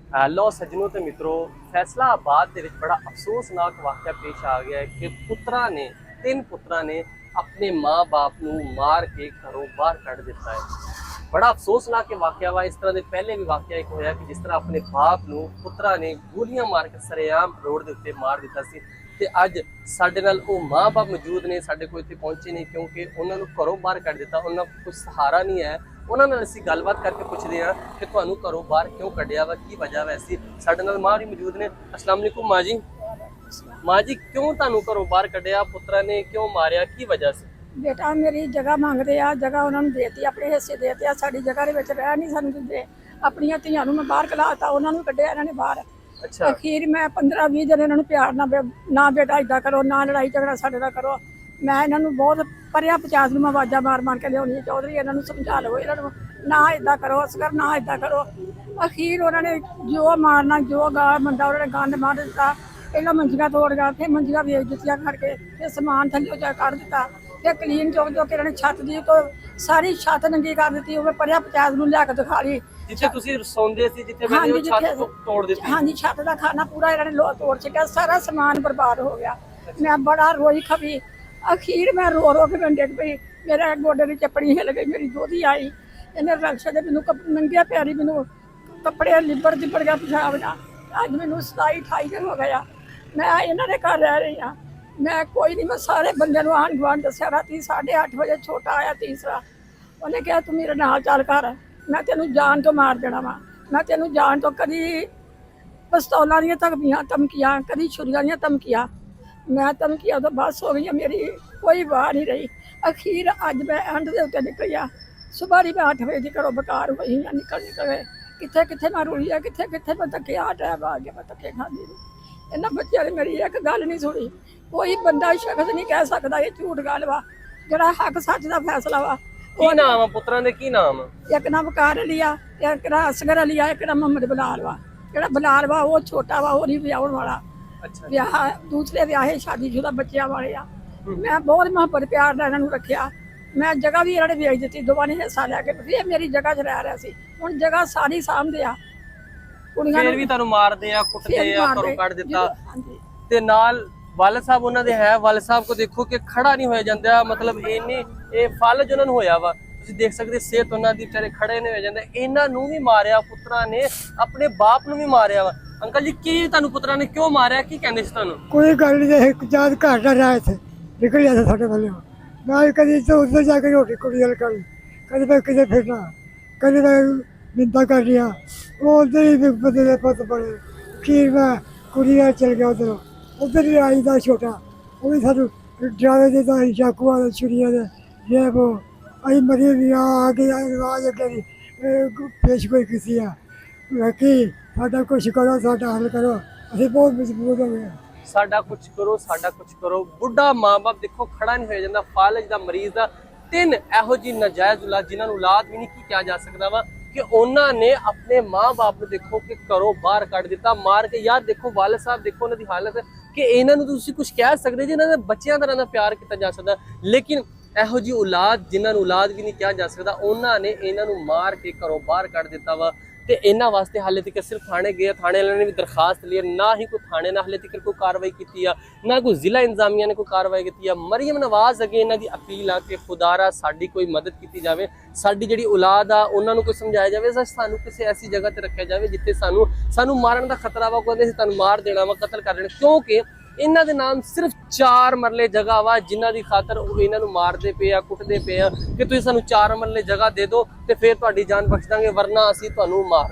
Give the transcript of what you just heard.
लो सज्जनों ते मित्रों, फैसलाबाद दे विच बड़ा अफसोसनाक वाक़या पेश आ गया है कि तीन पुत्रा ने अपने माँ बाप नूं मार के घरों बाहर कढ़ दिता है। बड़ा अफसोसनाक वाक़या वा। इस तरह के पहले भी वाक़या एक होया कि जिस तरह अपने बाप नूं पुत्रा ने गोलियां मार के सरेआम रोड के उत्ते मार दिता सी। ते अज साडे नाल ओह माँ बाप मौजूद ने, साडे कोल इत्थे पहुंचे नहीं क्योंकि उन्होंने घरों बाहर कढ़ दिता, उन्होंने कोई सहारा नहीं है। उन्होंने असीं गलबात करके पुछदे हां कि तुहानूं घरों बाहर क्यों कढ़िया वा, की वजह वा ऐसी। साडे नाल माँ भी मौजूद ने। अस्सलाम वालेकुम माँ जी। माँ जी, क्यों तुहानूं घरों बाहर कढ़िया, पुत्रा ने क्यों मारिया, की वजह से? बेटा मेरी जगह मंगते आ, जगह उन्होंने देती, अपने हिस्से देते आ, साडी जगह दे विच रह नहीं सानूं दिंदे। अपनी धीआं नूं मैं बाहर कलाता, उन्होंने कढ़िया इन्होंने बाहर। अच्छा, अखीर मैं 15-20 दिन इन्होंने प्यार ना बेटा इदा करो, ना लड़ाई झगड़ा साडे नाल करो। मैं इन्होंने बहुत परिया 50 में आवाजा मार मार के लियाउणी, चौधरी इन्होंने समझा लो, इन्होंने ना इदा करो असगर, ना इदा करो। अखीर उन्होंने जो मारना, जो गा मंदा उन्होंने गंद मार दिता। पहला मंजियां तोड़ गया, फिर मंजियां वेच दित्तियां करके, फिर समान थल्ले जा कढ़ दिता। फिर कलीन चौक जो कि छत दी तो सारी छत नंगी कर दी, वो परिया 50 ਨੂੰ ਲਿਆ ਕੇ ਦਿਖਾ ਲਈ। जिथे तुसीं सौंदे सी, जिथे ਹਾਂਜੀ मैंने छत जिथे तोड़ दी। ਹਾਂਜੀ छत का खाना पूरा इन्होंने लो तोड़ छिका, सारा समान बर्बाद हो गया। मैं बड़ा रोई खपी। अखीर मैं रो रो के मैं डिग पई, मेरे गोडे की चपड़ी हिल गई। मेरी दोधी आई, इन्हें रक्शे दे मैनू नंगे पैरी मैनू कपड़े लिबड़ दिबड़ गया पेशाब नाल। अज मैनू 27-28 दिन हो गया मैं इन्होंने घर रह रही हाँ। मैं कोई नहीं, मैं सारे बंदे नूं आंढ गुआंढ दस्सिया। राती 8:30 बजे छोटा आया तीसरा, उन्हें कहा तू मेरे नाल चल कर, मैं तेनू जान तो मार देना वा। मैं तेनू जान तो कदी पिस्तौलों दी धमकियां, कदी छुरियां दी धमकियां। मैं धमकियां तो बस हो गई, मेरी कोई वाह नहीं रही। अखीर अज मैं एंड के उत्ते निकली आ। सुबह ही मैं 8 बजे की घरों बेकार हुई हाँ, निकल गए। कित्थे कित्थे मैं रुली है, कित्थे कित्थे मैं धक्के आ टाइम आ गया, मैं धक्के खाती रही। इन्होंने बच्चों ने मेरी एक गल नहीं सुनी। कोई बंदा शख्स नहीं कह सकता ये झूठ गल वा, जरा हक सच का फैसला वा। की नाम है पुत्रा दे, की नाम? एक ना वकार अली आ, एक ना असगर अली आ, एक ना मोहम्मद बिलाल वा। जेड़ा बिलाल वा वो छोटा वा, वो नहीं ब्याहण वाला। अच्छा, ब्याह दूसरे ब्याहे शादीशुदा बच्चों वाले आ। मैं बहुत मुहब्बत प्यार नाल इन्हां नूं रखिया। मैं जगह भी इन्होंने वेच दी, दोवां ने हिस्सा लैके फिर मेरी जगह च रह रहा सी। हुण जगह सारी सामभदे आ, कुड़ियां फिर भी तुहानूं मारदे आ, कुੱਟਦੇ ਆ, घरों कढ़ दिता। ਹਾਂਜੀ ते नाल वाल साहब उन्हां दे है, वाल साहब को देखो कि खड़ा नहीं होया जांदा, मतलब इन्नी ये फल जो उन्हां नूं होया वा, तुसीं देख सकदे सेहत उन्हां दी बेचारे खड़े नहीं हो जांदे। इन्हां नूं भी मारिया, पुत्रा ने अपने बाप नूं भी मारिया वा। अंकल जी, की तुहानूं पुत्रा ने क्यों मारिया, की कहंदे सी तुहानूं? कोई गल नहीं, एक जात घर का राह थे निकल जाता साढ़े वाले। मैं कभी तो उधर जाकर रोटी कुड़ी हल कर, कभी मैं किधर फिरना, कभी मैं निंदा कर लिया। वो उधर ही बदले पत पड़े। फिर मैं कुड़ी चल गया उधर, उधर ही आई था छोटा, वो भी सानू ड्रावे देता चाकू वाले छुरिया दे ये वो। अभी मरी भी आगे आवाज अगे पेश कोई किसी है कि साडा कुछ करो, साडा हल करो, अभी बहुत मजबूर हो गए। साडा कुछ करो, साडा कुछ करो। बुढ़ा माँ बाप देखो खड़ा नहीं हो जाता, फालज का मरीज का। तीन एहो जी नाजायज औलाद, जिन्होंने औलाद भी नहीं की किया जा सकता वा, कि उन्होंने अपने माँ बाप ने देखो कि घरों बाहर कढ़ दिता मार के। यार देखो वाल साहब, देखो उन्होंने हालत कि इन्होंने तुसीं कुछ कह सकते जी, इन्होंने बच्चों तरह प्यार किया जा सकता, लेकिन एहो जी औलाद जिन्होंने औलाद भी नहीं कहा जा सकता, उन्होंने इन्हों मार के घरों बाहर कढ़ दिता वा। ते इन्हां वास्ते हाले तक सिर्फ थाने गए, थाने वाले ने भी दरखास्त ली, ना ही कोई थाने ने हाले तक कोई कार्रवाई की, ना कोई जिला इंतजामिया ने कोई कार्रवाई की। मरियम नवाज अगे इन्हां दी अपील आ कि खुदारा साडी कोई मदद की जाए, साडी जिहड़ी औलाद आ उन्होंने कोई समझाया जाए, सानू किसी ऐसी जगह ते रखा जाए जिथे सानू मारन का खतरा वा, कोई तुहानू मार देना वा, कतल कर देना। क्योंकि इन्हां दे नाम सिर्फ 4 मरले जगह वा, जिन्हां दी खातर इन्हां नू मारदे पे आ, कुटदे पे आ कि तुसीं सानू 4 मरले जगह दे दो ते फिर तुहाडी जान बख्श दांगे, वरना असीं तुहानू मार